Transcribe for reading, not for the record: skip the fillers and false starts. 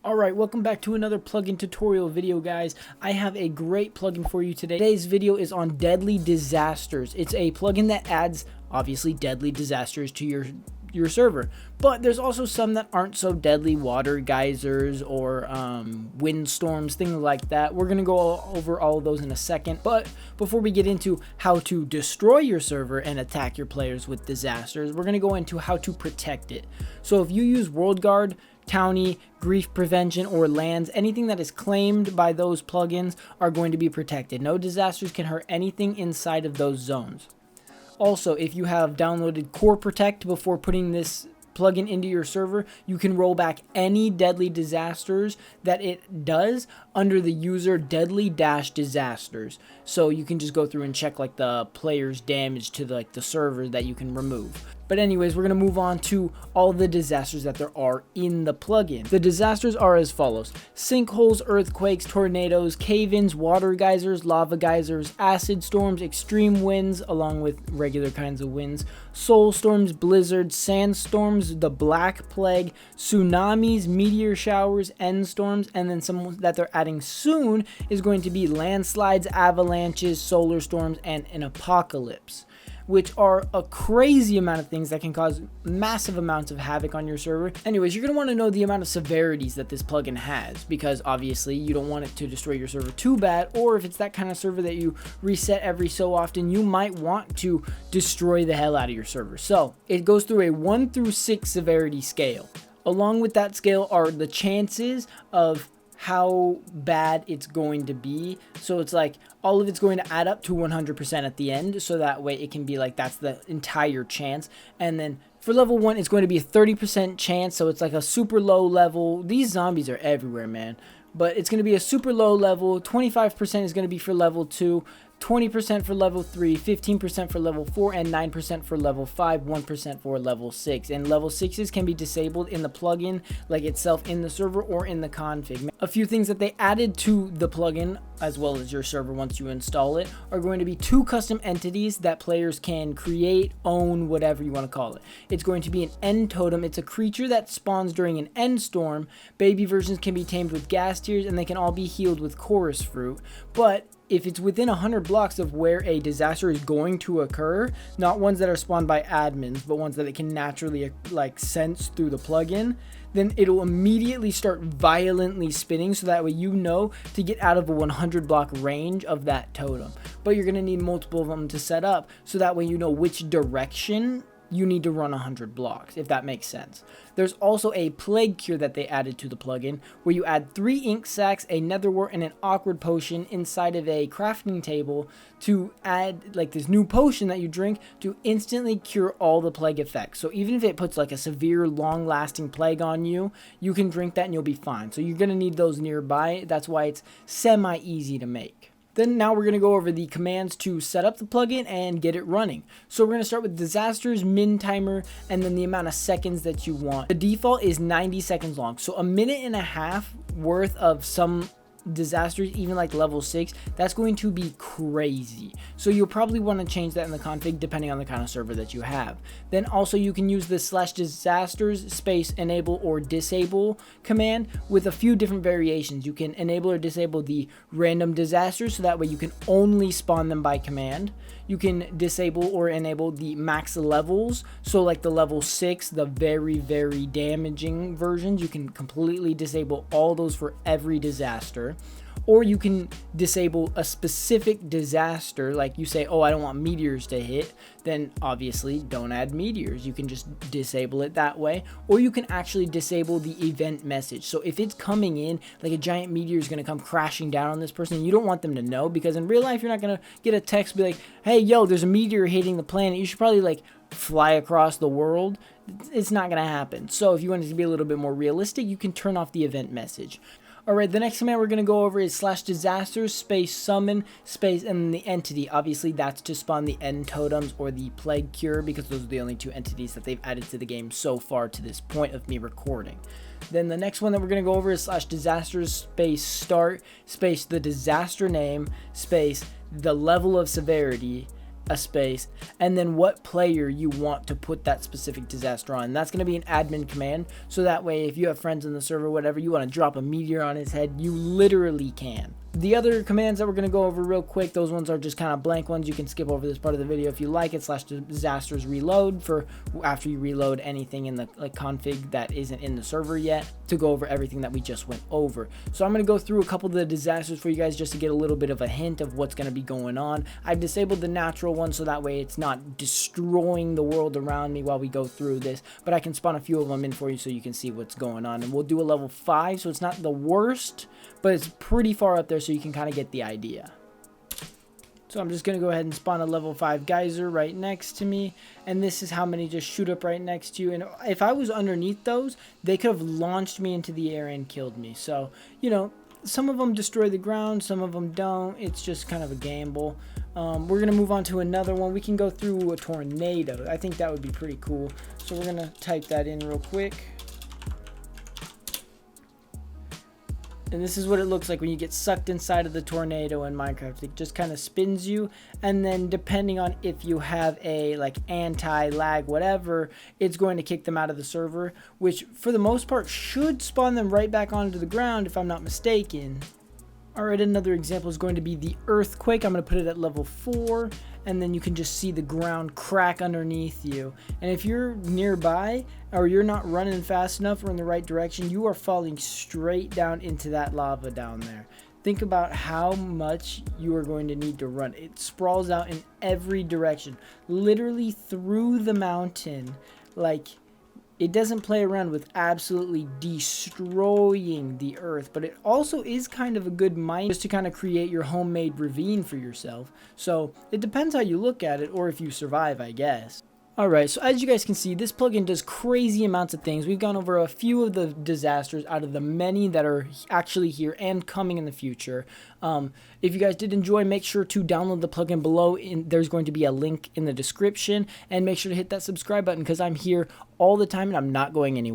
Alright, welcome back to another plugin tutorial video, guys. I have a great plugin for you today. Today's video is on Deadly Disasters. It's a plugin that adds, obviously, deadly disasters to your server. But there's also some that aren't so deadly, water geysers or windstorms, things like that. We're going to go over all of those in a second. But before we get into how to destroy your server and attack your players with disasters, we're going to go into how to protect it. So if you use WorldGuard, Townie, Grief Prevention, or Lands, anything that is claimed by those plugins are going to be protected. No disasters can hurt anything inside of those zones. Also, if you have downloaded Core Protect before putting this plugin into your server, you can roll back any deadly disasters that it does under the user deadly-disasters. So you can just go through and check like the player's damage to the server that you can remove. But anyways, we're going to move on to all the disasters that there are in the plugin. The disasters are as follows: sinkholes, earthquakes, tornadoes, cave-ins, water geysers, lava geysers, acid storms, extreme winds along with regular kinds of winds, soul storms, blizzards, sandstorms, the black plague, tsunamis, meteor showers, end storms, and then some that they're adding soon is going to be landslides, avalanches, solar storms, and an apocalypse, which are a crazy amount of things that can cause massive amounts of havoc on your server. Anyways, you're going to want to know the amount of severities that this plugin has, because obviously you don't want it to destroy your server too bad, or if it's that kind of server that you reset every so often, you might want to destroy the hell out of your server. So it goes through a 1 through 6 severity scale. Along with that scale are the chances of how bad it's going to be. So it's like all of it's going to add up to 100% at the end, so that way it can be like that's the entire chance. And then for level 1 it's going to be a 30% chance, so it's like a super low level. These zombies are everywhere, man, but it's going to be a super low level. 25% is going to be for level 2, 20% for level 3, 15% for level 4, and 9% for level 5, 1% for level 6. And level 6s can be disabled in the plugin, like itself in the server or in the config. A few things that they added to the plugin, as well as your server once you install it, are going to be 2 custom entities that players can create, own, whatever you want to call it. It's going to be an end totem. It's a creature that spawns during an end storm. Baby versions can be tamed with gas tears, and they can all be healed with chorus fruit. But if it's within 100 blocks of where a disaster is going to occur, not ones that are spawned by admins, but ones that it can naturally like sense through the plugin, then it'll immediately start violently spinning, so that way you know to get out of a 100 block range of that totem. But you're going to need multiple of them to set up, so that way you know which direction you need to run 100 blocks, if that makes sense. There's also a plague cure that they added to the plugin, where you add 3 ink sacs, a netherwort, and an awkward potion inside of a crafting table to add like this new potion that you drink to instantly cure all the plague effects. So even if it puts like a severe long-lasting plague on you, you can drink that and you'll be fine. So you're going to need those nearby. That's why it's semi-easy to make. Then now we're going to go over the commands to set up the plugin and get it running. So we're going to start with disasters, min timer, and then the amount of seconds that you want. The default is 90 seconds long. So a minute and a half worth of some disasters, even like level 6, that's going to be crazy. So you'll probably want to change that in the config depending on the kind of server that you have. Then also you can use the /disasters space enable or disable command with a few different variations. You can enable or disable the random disasters, so that way you can only spawn them by command. You can disable or enable the max levels, so like the level 6, the very damaging versions, you can completely disable all those for every disaster. Or you can disable a specific disaster, like you say, oh, I don't want meteors to hit, then obviously don't add meteors. You can just disable it that way. Or you can actually disable the event message. So if it's coming in, like a giant meteor is going to come crashing down on this person, you don't want them to know, because in real life, you're not going to get a text be like, hey, yo, there's a meteor hitting the planet. You should probably like fly across the world. It's not going to happen. So if you want it to be a little bit more realistic, you can turn off the event message. Alright, the next command we're going to go over is /disasters space summon space and then the entity. Obviously that's to spawn the end totems or the plague cure, because those are the only 2 entities that they've added to the game so far to this point of me recording. Then the next one that we're going to go over is /disasters space start space the disaster name space the level of severity a space, and then what player you want to put that specific disaster on. That's going to be an admin command, so that way if you have friends in the server, whatever, you want to drop a meteor on his head, you literally can. The other commands that we're going to go over real quick, those ones are just kind of blank ones. You can skip over this part of the video if you like it. /disasters reload for after you reload anything in the config that isn't in the server yet, to go over everything that we just went over. So I'm going to go through a couple of the disasters for you guys just to get a little bit of a hint of what's going to be going on. I've disabled the natural one so that way it's not destroying the world around me while we go through this, but I can spawn a few of them in for you so you can see what's going on. And we'll do a level 5, so it's not the worst, but it's pretty far up there, so you can kind of get the idea. So I'm just going to go ahead and spawn a level 5 geyser right next to me, and this is how many just shoot up right next to you. And if I was underneath those, they could have launched me into the air and killed me. So, you know, some of them destroy the ground, some of them don't. It's just kind of a gamble. We're going to move on to another one. We can go through a tornado. I think that would be pretty cool. So we're going to type that in real quick. And this is what it looks like when you get sucked inside of the tornado in Minecraft. It just kind of spins you, and then depending on if you have a like anti-lag whatever, it's going to kick them out of the server, which for the most part should spawn them right back onto the ground if I'm not mistaken. Alright, another example is going to be the earthquake. I'm going to put it at level 4, and then you can just see the ground crack underneath you. And if you're nearby, or you're not running fast enough or in the right direction, you are falling straight down into that lava down there. Think about how much you are going to need to run. It sprawls out in every direction, literally through the mountain. Like, it doesn't play around with absolutely destroying the earth, but it also is kind of a good mine just to kind of create your homemade ravine for yourself. So it depends how you look at it, or if you survive, I guess. Alright, so as you guys can see, this plugin does crazy amounts of things. We've gone over a few of the disasters out of the many that are actually here and coming in the future. If you guys did enjoy, make sure to download the plugin below. There's going to be a link in the description, and make sure to hit that subscribe button because I'm here all the time and I'm not going anywhere.